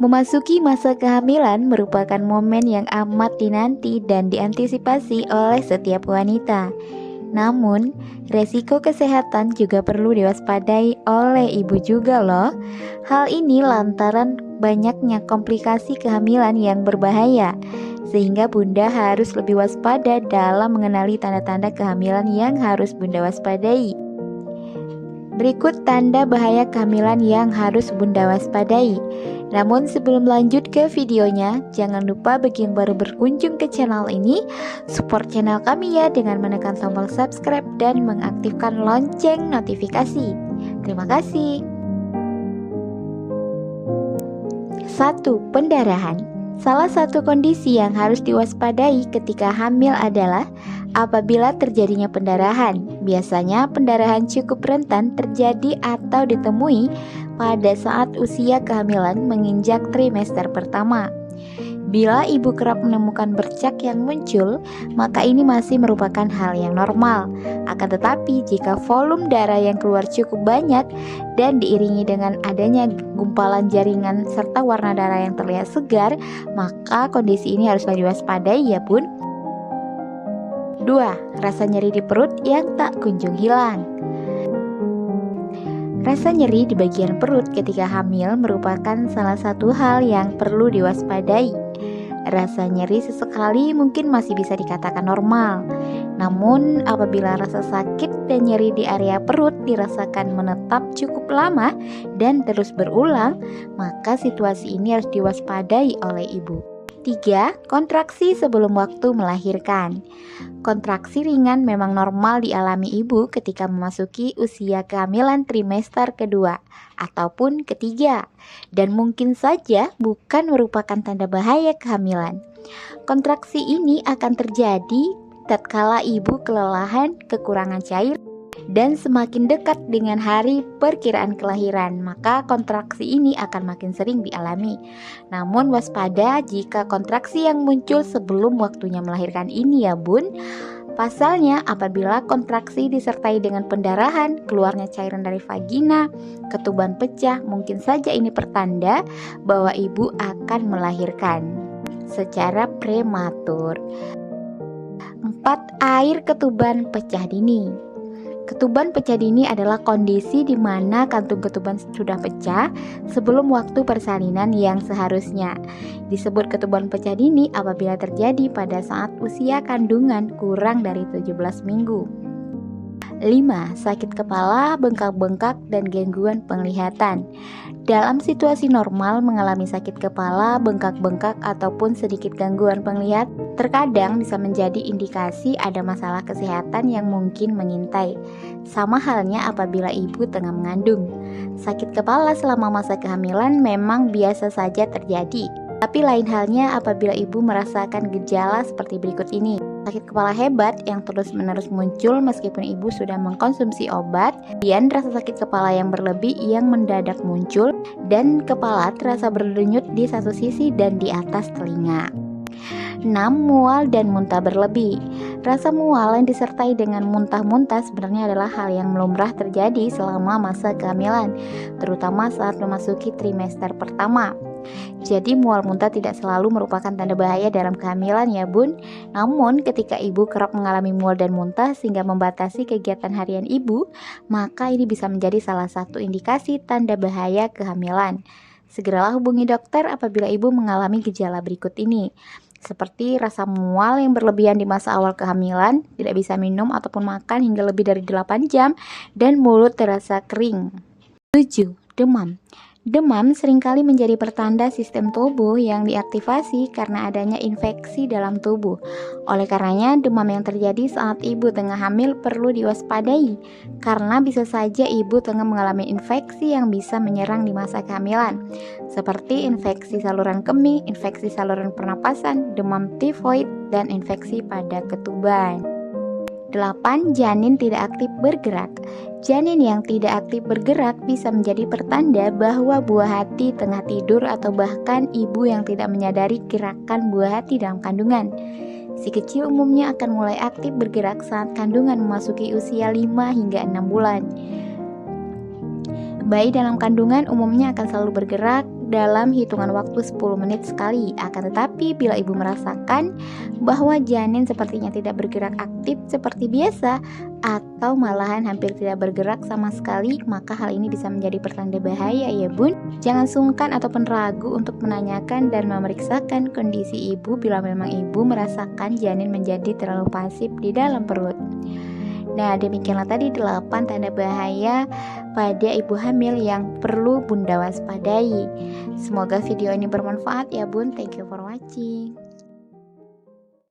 Memasuki masa kehamilan merupakan momen yang amat dinanti dan diantisipasi oleh setiap wanita. Namun, resiko kesehatan juga perlu diwaspadai oleh ibu juga loh. Hal ini lantaran banyaknya komplikasi kehamilan yang berbahaya, sehingga bunda harus lebih waspada dalam mengenali tanda-tanda kehamilan yang harus bunda waspadai. Berikut tanda bahaya kehamilan yang harus bunda waspadai. Namun sebelum lanjut ke videonya, jangan lupa bagi yang baru berkunjung ke channel ini, support channel kami ya dengan menekan tombol subscribe dan mengaktifkan lonceng notifikasi. Terima kasih. 1. Pendarahan. Salah satu kondisi yang harus diwaspadai ketika hamil adalah apabila terjadinya pendarahan. Biasanya pendarahan cukup rentan terjadi atau ditemui pada saat usia kehamilan menginjak trimester pertama. Bila ibu kerap menemukan bercak yang muncul, maka ini masih merupakan hal yang normal. Akan tetapi, jika volume darah yang keluar cukup banyak dan diiringi dengan adanya gumpalan jaringan serta warna darah yang terlihat segar, maka kondisi ini haruslah diwaspadai ya bun. 2. Rasa nyeri di perut yang tak kunjung hilang. Rasa nyeri di bagian perut ketika hamil merupakan salah satu hal yang perlu diwaspadai. Rasa nyeri sesekali mungkin masih bisa dikatakan normal. Namun apabila rasa sakit dan nyeri di area perut dirasakan menetap cukup lama dan terus berulang, maka situasi ini harus diwaspadai oleh ibu. 3. Kontraksi sebelum waktu melahirkan. Kontraksi ringan memang normal dialami ibu ketika memasuki usia kehamilan trimester kedua ataupun ketiga, dan mungkin saja bukan merupakan tanda bahaya kehamilan. Kontraksi ini akan terjadi tatkala ibu kelelahan, kekurangan cair, dan semakin dekat dengan hari perkiraan kelahiran, maka kontraksi ini akan makin sering dialami. Namun waspada jika kontraksi yang muncul sebelum waktunya melahirkan ini ya bun. Pasalnya apabila kontraksi disertai dengan pendarahan, keluarnya cairan dari vagina, ketuban pecah, mungkin saja ini pertanda bahwa ibu akan melahirkan secara prematur. 4. Air ketuban pecah dini. Ketuban pecah dini adalah kondisi di mana kantung ketuban sudah pecah sebelum waktu persalinan yang seharusnya. Disebut ketuban pecah dini apabila terjadi pada saat usia kandungan kurang dari 17 minggu. 5. Sakit kepala, bengkak-bengkak, dan gangguan penglihatan. Dalam situasi normal mengalami sakit kepala, bengkak-bengkak, ataupun sedikit gangguan penglihatan terkadang bisa menjadi indikasi ada masalah kesehatan yang mungkin mengintai. Sama halnya apabila ibu tengah mengandung. Sakit kepala selama masa kehamilan memang biasa saja terjadi. Tapi lain halnya apabila ibu merasakan gejala seperti berikut ini. Sakit kepala hebat yang terus-menerus muncul meskipun ibu sudah mengkonsumsi obat, kemudian rasa sakit kepala yang berlebih yang mendadak muncul, dan kepala terasa berdenyut di satu sisi dan di atas telinga. 6. Mual dan muntah berlebih. Rasa mual yang disertai dengan muntah-muntah sebenarnya adalah hal yang lumrah terjadi selama masa kehamilan, terutama saat memasuki trimester pertama. Jadi mual muntah tidak selalu merupakan tanda bahaya dalam kehamilan ya bun. Namun ketika ibu kerap mengalami mual dan muntah sehingga membatasi kegiatan harian ibu, maka ini bisa menjadi salah satu indikasi tanda bahaya kehamilan. Segeralah hubungi dokter apabila ibu mengalami gejala berikut ini, seperti rasa mual yang berlebihan di masa awal kehamilan, tidak bisa minum ataupun makan hingga lebih dari 8 jam, dan mulut terasa kering. 7. Demam. Demam seringkali menjadi pertanda sistem tubuh yang diaktifasi karena adanya infeksi dalam tubuh. Oleh karenanya, demam yang terjadi saat ibu tengah hamil perlu diwaspadai, karena bisa saja ibu tengah mengalami infeksi yang bisa menyerang di masa kehamilan, seperti infeksi saluran kemih, infeksi saluran pernapasan, demam tifoid, dan infeksi pada ketuban. 8. Janin tidak aktif bergerak. Janin yang tidak aktif bergerak bisa menjadi pertanda bahwa buah hati tengah tidur atau bahkan ibu yang tidak menyadari gerakan buah hati dalam kandungan. Si kecil umumnya akan mulai aktif bergerak saat kandungan memasuki usia 5 hingga 6 bulan. Bayi dalam kandungan umumnya akan selalu bergerak dalam hitungan waktu 10 menit sekali. Akan tetapi bila ibu merasakan bahwa janin sepertinya tidak bergerak aktif seperti biasa atau malahan hampir tidak bergerak sama sekali, maka hal ini bisa menjadi pertanda bahaya ya bun. Jangan sungkan ataupun ragu untuk menanyakan dan memeriksakan kondisi ibu bila memang ibu merasakan janin menjadi terlalu pasif di dalam perut. Nah, demikianlah tadi 8 tanda bahaya pada ibu hamil yang perlu bunda waspadai. Semoga video ini bermanfaat ya bun. Thank you for watching.